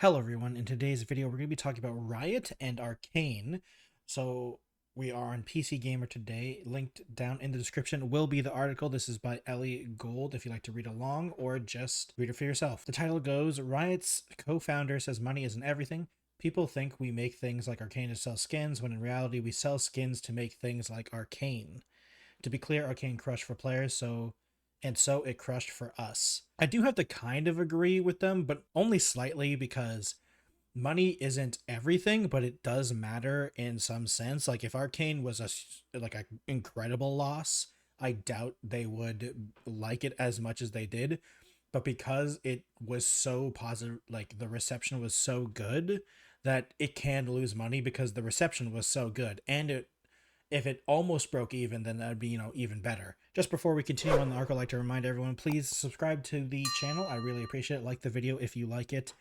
Hello everyone, in today's video we're going to be talking about Riot and Arcane. So we are on pcgamer today. Linked down in the description will be the article. This is by Ellie Gold if you'd like to read along or just read it for yourself. The title goes, Riot's co-founder says money isn't everything. People think we make things like Arcane to sell skins, when in reality we sell skins to make things like Arcane. To be clear, Arcane crushed for players, so it crushed for us. I do have to kind of agree with them, but only slightly, because money isn't everything, but it does matter in some sense. Like if Arcane was a incredible loss, I doubt they would like it as much as they did. But because it was so positive, like the reception was so good, that it can lose money because the reception was so good, and if it almost broke even, then that'd be, even better. Just before we continue on the arc, I'd like to remind everyone, please subscribe to the channel. I really appreciate it. Like the video if you like it.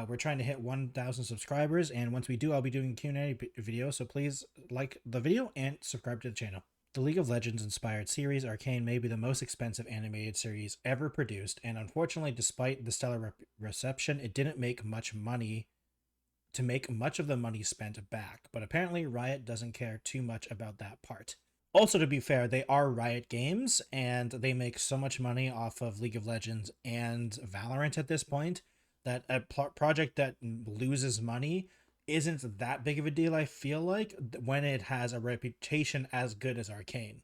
We're trying to hit 1,000 subscribers, and once we do, I'll be doing a Q&A video, so please like the video and subscribe to the channel. The League of Legends inspired series Arcane may be the most expensive animated series ever produced, and unfortunately, despite the stellar reception, it didn't make much money to make much of the money spent back, but apparently Riot doesn't care too much about that part. Also, to be fair, they are Riot Games, and they make so much money off of League of Legends and Valorant at this point that a project that loses money isn't that big of a deal, I feel like, when it has a reputation as good as Arcane.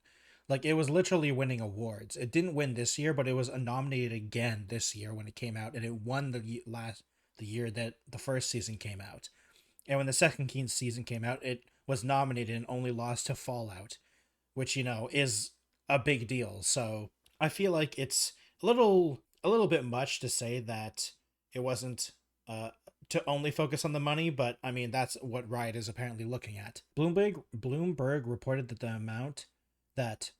Like, it was literally winning awards. It didn't win this year, but it was nominated again this year when it came out, and it won the year that the first season came out. And when the second season came out, it was nominated and only lost to Fallout, which, is a big deal. So I feel like it's a little bit much to say that it wasn't to only focus on the money, but I mean, that's what Riot is apparently looking at. Bloomberg reported that the amounts that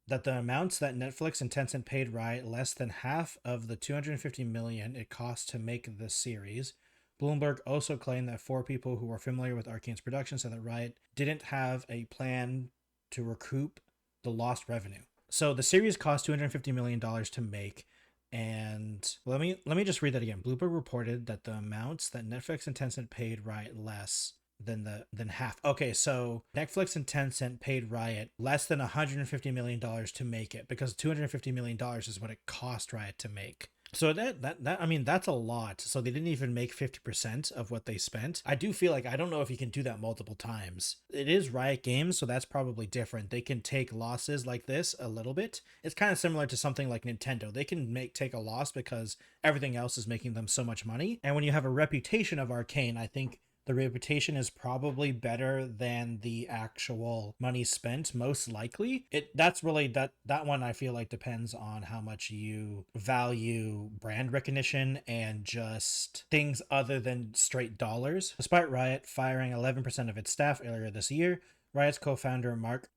Netflix and Tencent paid Riot less than half of the $250 million it cost to make the series. Bloomberg also claimed that 4 people who were familiar with Arcane's production said that Riot didn't have a plan to recoup the lost revenue. So the series cost $250 million to make, and let me just read that again. Bloomberg reported that the amounts that Netflix and Tencent paid Riot less than half. Okay, so Netflix and Tencent paid Riot less than $150 million to make it, because $250 million is what it cost Riot to make. So that I mean, that's a lot. So they didn't even make 50% of what they spent. I do feel like, I don't know if you can do that multiple times. It is Riot Games, so that's probably different. They can take losses like this a little bit. It's kind of similar to something like Nintendo. They can take a loss because everything else is making them so much money. And when you have a reputation of Arcane, I think the reputation is probably better than the actual money spent, most likely. That's really that one, I feel like, depends on how much you value brand recognition and just things other than straight dollars. Despite Riot firing 11% of its staff earlier this year, Riot's co-founder Mark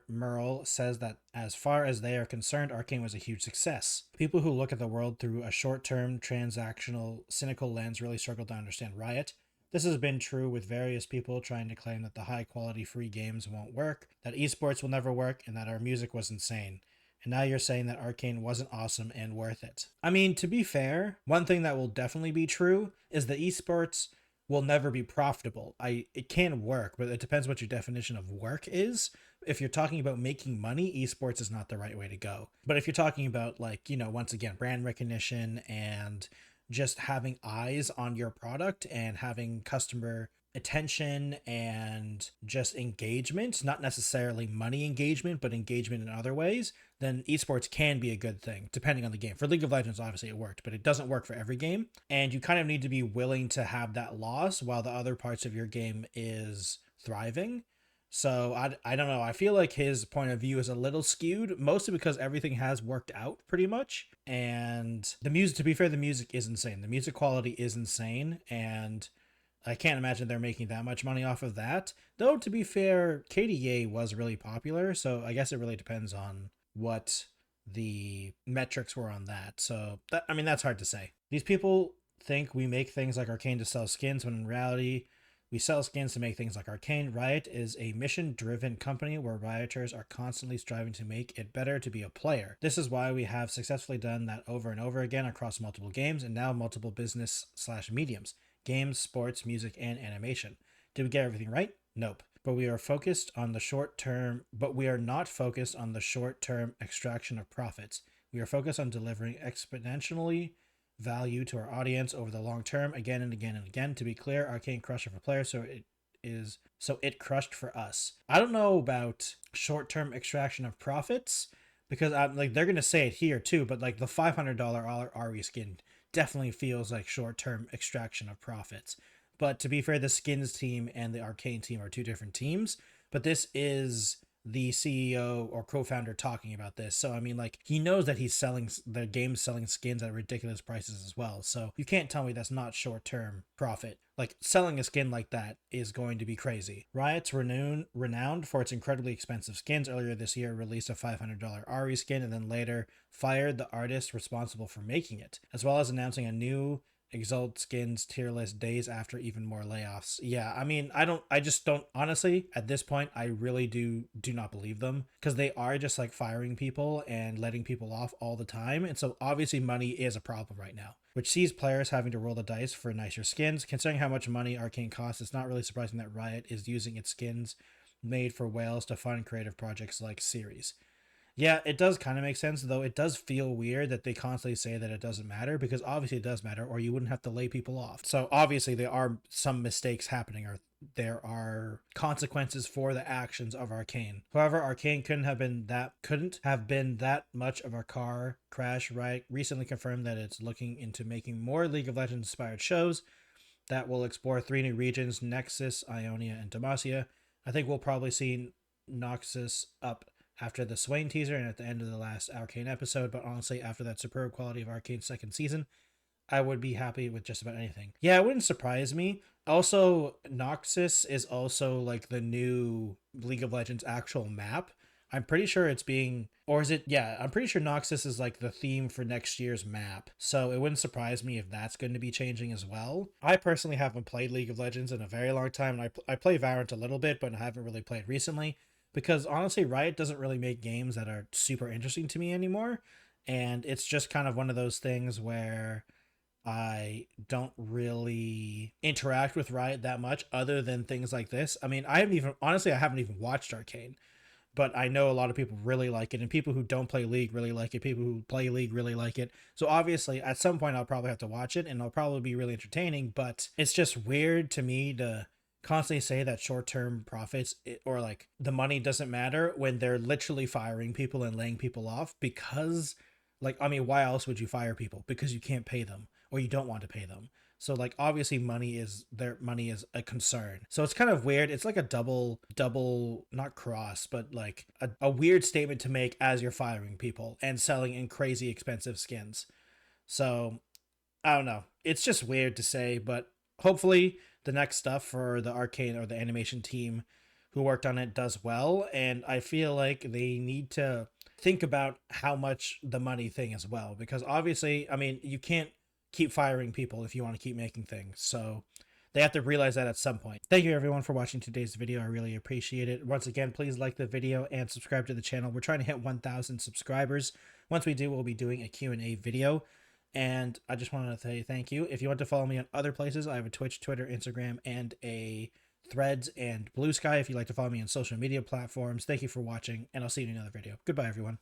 Merle says that as far as they are concerned, Arcane was a huge success. People who look at the world through a short-term, transactional, cynical lens really struggle to understand Riot. This has been true with various people trying to claim that the high-quality free games won't work, that esports will never work, and that our music was insane. And now you're saying that Arcane wasn't awesome and worth it. I mean, to be fair, one thing that will definitely be true is that esports will never be profitable. It can work, but it depends what your definition of work is. If you're talking about making money, esports is not the right way to go. But if you're talking about, like, once again, brand recognition and just having eyes on your product and having customer attention and just engagement, not necessarily money engagement, but engagement in other ways, then esports can be a good thing, depending on the game. For League of Legends, obviously it worked, but it doesn't work for every game. And you kind of need to be willing to have that loss while the other parts of your game is thriving. So I don't know. I feel like his point of view is a little skewed, mostly because everything has worked out pretty much. And the music, to be fair, the music is insane. The music quality is insane. And I can't imagine they're making that much money off of that. Though, to be fair, KDA was really popular. So I guess it really depends on what the metrics were on that. So, that's hard to say. These people think we make things like Arcane to sell skins, when in reality, we sell skins to make things like Arcane. Riot is a mission-driven company where rioters are constantly striving to make it better to be a player. This is why we have successfully done that over and over again across multiple games and now multiple business/mediums. games, sports, music, and animation. Did we get everything right? Nope. But we are focused on the short term, but we are not focused on the short term extraction of profits. We are focused on delivering exponentially value to our audience over the long term, again and again and again. To be clear, Arcane crushed for players, so it crushed for us. I don't know about short term extraction of profits because I'm like they're gonna say it here too, but like the $500 RE skin definitely feels like short term extraction of profits. But to be fair, the skins team and the arcane team are two different teams. But this is the CEO or co-founder talking about this. So I mean, like he knows that he's selling the game's selling skins at ridiculous prices as well. So you can't tell me that's not short-term profit. Like selling a skin like that is going to be crazy. Riot's renowned for its incredibly expensive skins. Earlier this year, released a $500 RE skin and then later fired the artist responsible for making it, as well as announcing a new Exalt skins tier list days after even more layoffs. Yeah, I mean, I just don't, honestly, at this point, I really do not believe them because they are just like firing people and letting people off all the time. And so obviously money is a problem right now, which sees players having to roll the dice for nicer skins. Considering how much money Arcane costs, it's not really surprising that Riot is using its skins made for whales to fund creative projects like series. Yeah, it does kind of make sense, though it does feel weird that they constantly say that it doesn't matter because obviously it does matter, or you wouldn't have to lay people off. So obviously there are some mistakes happening, or there are consequences for the actions of Arcane. However, Arcane couldn't have been that much of a car crash. Riot recently confirmed that it's looking into making more League of Legends inspired shows that will explore 3 new regions: Nexus, Ionia, and Demacia. I think we'll probably see Noxus up after the Swain teaser and at the end of the last Arcane episode, but honestly, after that superb quality of Arcane's second season, I would be happy with just about anything. Yeah, it wouldn't surprise me. Also, Noxus is also like the new League of Legends actual map. I'm pretty sure it's being, or is it? Yeah, I'm pretty sure Noxus is like the theme for next year's map. So it wouldn't surprise me if that's going to be changing as well. I personally haven't played League of Legends in a very long time. And I play Valorant a little bit, but I haven't really played recently because honestly, Riot doesn't really make games that are super interesting to me anymore. And it's just kind of one of those things where I don't really interact with Riot that much other than things like this. I mean, I haven't even watched Arcane, but I know a lot of people really like it, and people who don't play League really like it. People who play League really like it. So obviously, at some point, I'll probably have to watch it, and it'll probably be really entertaining. But it's just weird to me to constantly say that short-term profits or like the money doesn't matter when they're literally firing people and laying people off because, like, I mean, why else would you fire people? Because you can't pay them or you don't want to pay them. So like obviously money is a concern. So it's kind of weird. It's like a double not cross, but like a weird statement to make as you're firing people and selling in crazy expensive skins. So I don't know. It's just weird to say, but hopefully the next stuff for the Arcane or the animation team who worked on it does well. And I feel like they need to think about how much the money thing as well, because obviously, I mean, you can't keep firing people if you want to keep making things. So they have to realize that at some point. Thank you everyone for watching today's video. I really appreciate it. Once again, please like the video and subscribe to the channel. We're trying to hit 1,000 subscribers. Once we do, we'll be doing a Q&A video. And I just wanted to say thank you. If you want to follow me on other places, I have a Twitch, Twitter, Instagram, and a Threads and Blue Sky if you'd like to follow me on social media platforms. Thank you for watching, and I'll see you in another video. Goodbye, everyone.